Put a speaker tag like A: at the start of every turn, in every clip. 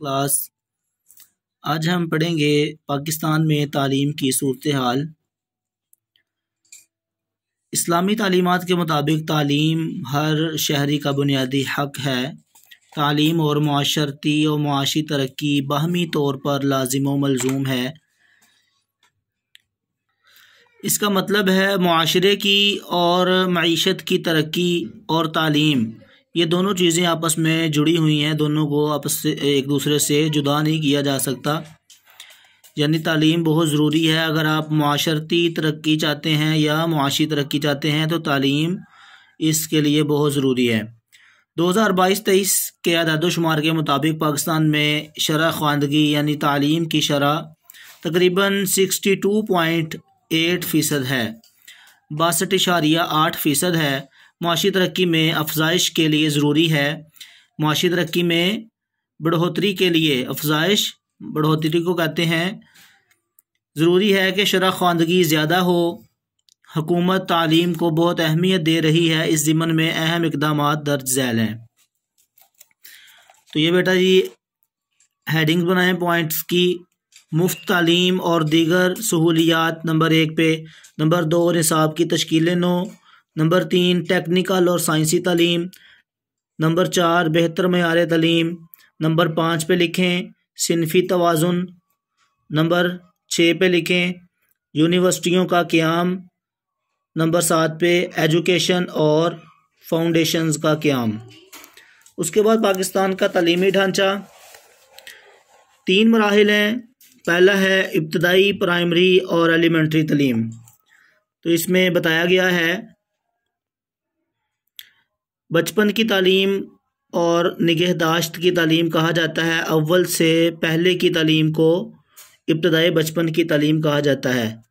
A: Class. आज हम पढ़ेंगे पाकिस्तान में तालीम की सूरत हाल। इस्लामी तालीमात के मुताबिक तालीम हर शहरी का बुनियादी हक़ है। तालीम और मुआशरती और मुआशी तरक्की बाहमी तौर पर लाजिम व मलजूम है। इसका मतलब है मुआशरे की और मईशत की तरक्की और तालीम, ये दोनों चीज़ें आपस में जुड़ी हुई हैं। दोनों को आपस से एक दूसरे से जुदा नहीं किया जा सकता। यानी तालीम बहुत ज़रूरी है। अगर आप मुआशरती तरक्की चाहते हैं या मुआशी तरक्की चाहते हैं तो तालीम इसके लिए बहुत ज़रूरी है। 2022-23 के आदाद-ओ-शुमार के मुताबिक पाकिस्तान में शरह ख्वानदगी यानी तालीम की शरह तकरीबन 62.8% है, 62.8% है। मुआशी तरक्की में अफजाइश के लिए ज़रूरी है। मुआशी तरक्की में बढ़ोतरी के लिए अफजाइश, बढ़ोतरी को कहते हैं, ज़रूरी है कि शरह ख्वानदगी ज़्यादा हो। हुकूमत तालीम को बहुत अहमियत दे रही है। इस ज़िम्मन में अहम इक़दामात दर्ज झैल हैं। तो ये बेटा जी हेडिंग्स बनाएं पॉइंट्स की। मुफ्त तालीम और दीगर सहूलियात नंबर 1 पे। नंबर 2 निसाब की तश्कीलें 9। नंबर 3 टेक्निकल और साइंसी तालीम। नंबर 4 बेहतर मयार तालीम। नंबर 5 पे लिखें सिनफ़ी तवाज़ुन। नंबर 6 पे लिखें यूनिवर्सिटियों का क़याम। नंबर 7 पे एजुकेशन और फाउंडेशंस का क़याम। उसके बाद पाकिस्तान का तालीमी ढांचा 3 मराहिल हैं। पहला है इब्तदाई, प्राइमरी और एलिमेंट्री तालीम। तो इसमें बताया गया है बचपन की तालीम और निगहदाश्त की तालीम कहा जाता है। अव्वल से पहले की तालीम को इब्तदाई बचपन की तालीम कहा जाता है।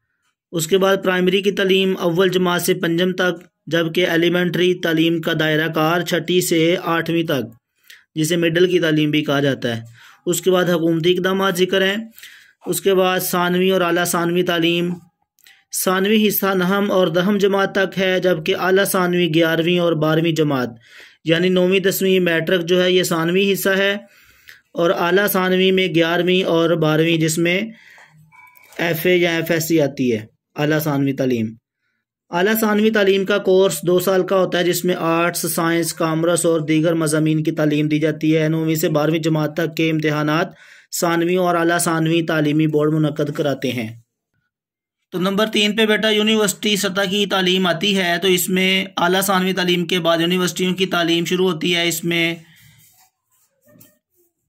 A: उसके बाद प्राइमरी की तालीम अव्वल जमात से पंजम तक, जबकि एलिमेंट्री तालीम का दायरा कार 6ठी से 8वीं तक, जिसे मिडल की तालीम भी कहा जाता है। उसके बाद हुकूमती इक़दामात ज़िक्र हैं। उसके बाद सानवी और आला सानवी तालीम। सानवी हिस्सा नहम और दहम जमात तक है, जबकि आला सानवी 11वीं और 12वीं जमात यानी 9वीं 10वीं मैट्रिक जो है ये सानवी हिस्सा है, और आला सानवी में 11वीं और 12वीं जिसमें FA या FSC आती है, आला सानवी तालीम। आला सानवी तालीम का कोर्स 2 साल का होता है, जिसमें आर्ट्स, साइंस, कॉमर्स और दीगर मज़ामीन की तालीम दी जाती है। 9वीं से 12वीं जमात तक के इम्तहानात सानवी और आला सानवी तालीमी बोर्ड मुनक्कद कराते हैं। तो नंबर 3 पे बेटा यूनिवर्सिटी सतह की तालीम आती है। तो इसमें आला सानवी तालीम के बाद यूनिवर्सिटियों की तालीम शुरू होती है।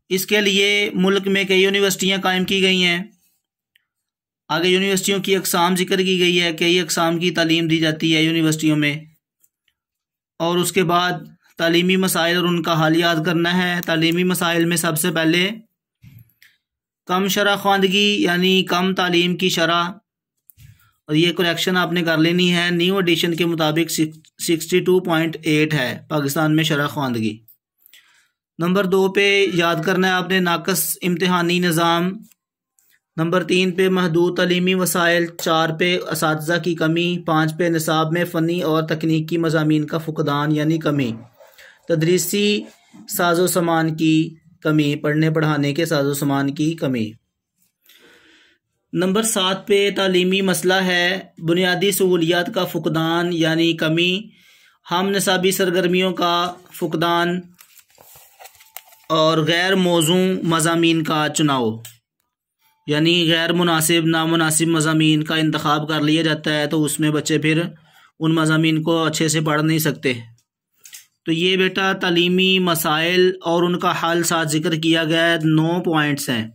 A: इसके लिए मुल्क में कई यूनिवर्सिटियाँ कायम की गई हैं। आगे यूनिवर्सिटियों की अक़साम ज़िक्र की गई है। कई अक़साम की तालीम दी जाती है यूनिवर्सिटियों में। और उसके बाद तालीमी मसाइल और उनका हल याद करना है। तालीमी मसाइल में सबसे पहले कम शरह ख्वानदगी यानी कम तालीम की शरह, और ये करेक्शन आपने कर लेनी है। न्यू एडिशन के मुताबिक 62.8 है पाकिस्तान में शरह ख्वानदगी। नंबर 2 पे याद करना है आपने नाकस इम्तिहानी निज़ाम। नंबर 3 पे महदूद तालीमी वसाइल। 4 पे असातिज़ा की कमी। 5 पे निसाब में फ़नी और तकनीकी मज़ामीन का फुकदान यानी कमी। तदरीसी साजो सामान की कमी, पढ़ने पढ़ाने के साजो सामान की कमी। नंबर 7 पे तालीमी मसला है बुनियादी सहूलियात का फुकदान यानी कमी, हम निसाबी सरगर्मियों का फुकदान और गैर मौजू मज़ामीन का चुनाव, यानी गैर मुनासिब नामुनासिब मज़ामीन का इंतखाब कर लिया जाता है, तो उसमें बच्चे फिर उन मज़ामीन को अच्छे से पढ़ नहीं सकते। तो ये बेटा तालीमी मसाइल और उनका हल साथ ज़िक्र किया गया है। 9 पॉइंट्स हैं,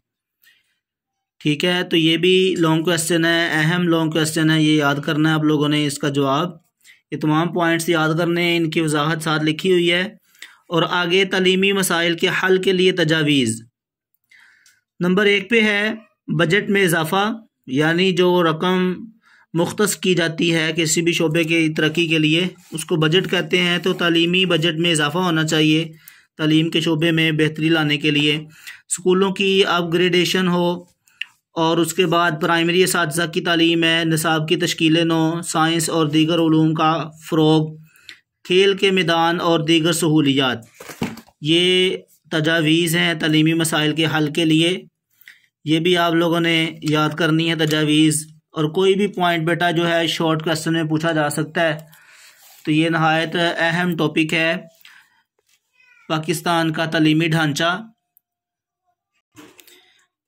A: ठीक है। तो ये भी लॉन्ग क्वेश्चन है, अहम लॉन्ग क्वेश्चन है, ये याद करना है आप लोगों ने इसका जवाब। ये तमाम पॉइंट्स याद करने हैं, इनकी वजाहत साथ लिखी हुई है। और आगे तालीमी मसाइल के हल के लिए तजावीज़। नंबर 1 पे है बजट में इजाफ़ा, यानी जो रकम मुख्तस की जाती है किसी भी शोबे की तरक्की के लिए उसको बजट कहते हैं। तो तालीमी बजट में इजाफ़ा होना चाहिए तालीम के शोबे में बेहतरी लाने के लिए। स्कूलों की अपग्रेडेशन हो। और उसके बाद प्राइमरी असातिज़ा की तालीम है। निसाब की तश्कीलें 9। साइंस और दीगर उलूम का फ़रोग़। खेल के मैदान और दीगर सहूलियात, ये तजावीज़ हैं तालीमी मसाइल के हल के लिए, ये भी आप लोगों ने याद करनी है तजावीज़। और कोई भी पॉइंट बेटा जो है शॉर्ट क्वेश्चन में पूछा जा सकता है, तो ये नहायत अहम टॉपिक है पाकिस्तान का तालीमी ढांचा।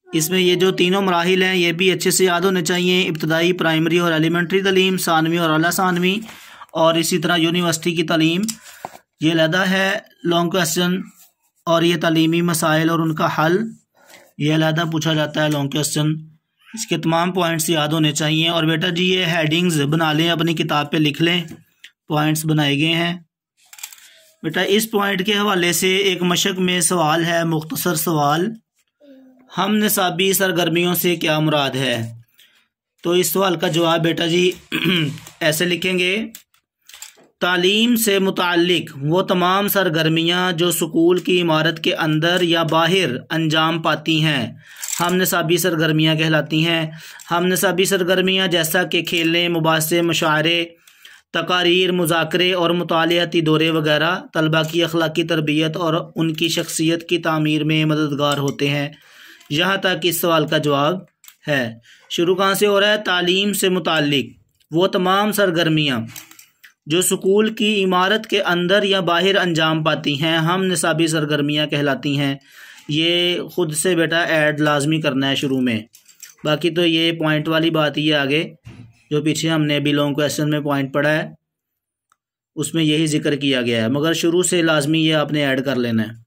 A: इसमें ये जो तीनों मराहिल हैं ये भी अच्छे से याद होने चाहिए, इब्तदाई, प्राइमरी और एलिमेंट्री तालीम, सानवी और आला सानवी, और इसी तरह यूनिवर्सिटी की तालीम। ये अलहदा है लॉन्ग क्वेश्चन, और ये तालीमी मसाइल और उनका हल ये अलहदा पूछा जाता है लॉन्ग क्वेश्चन। इसके तमाम पॉइंट्स याद होने चाहिए। और बेटा जी ये हेडिंग्स बना लें, अपनी किताब पे लिख लें, पॉइंट्स बनाए गए हैं। बेटा इस पॉइंट के हवाले से एक मशक में सवाल है, मुख्तसर सवाल, हम निसाबी सरगर्मियों से क्या मुराद है। तो इस सवाल का जवाब बेटा जी ऐसे लिखेंगे, तालीम से मुताल्लिक वो तमाम सरगर्मियाँ जो स्कूल की इमारत के अंदर या बाहर अंजाम पाती हैं हम निसाबी सरगर्मियाँ कहलाती हैं। हम निसाबी सरगर्मियाँ जैसा कि खेलने, मुबासे, मुशायरे, तकारीर, मुज़ाकरे और मुतालियाती दौरे वगैरह तलबा की अखलाकी तरबियत और उनकी शख्सियत की तामीर में मददगार होते हैं। यहाँ तक इस सवाल का जवाब है। शुरू कहाँ से हो रहा है, तालीम से मुताल्लिक वो तमाम सरगर्मियाँ जो स्कूल की इमारत के अंदर या बाहर अंजाम पाती हैं हम निसाबी सरगर्मियाँ कहलाती हैं। ये ख़ुद से बेटा ऐड लाजमी करना है शुरू में, बाकी तो ये पॉइंट वाली बात ही है। आगे जो पीछे हमने अभी लॉन्ग क्वेश्चन में पॉइंट पढ़ा है उसमें यही जिक्र किया गया है, मगर शुरू से लाजमी ये आपने ऐड कर लेना है।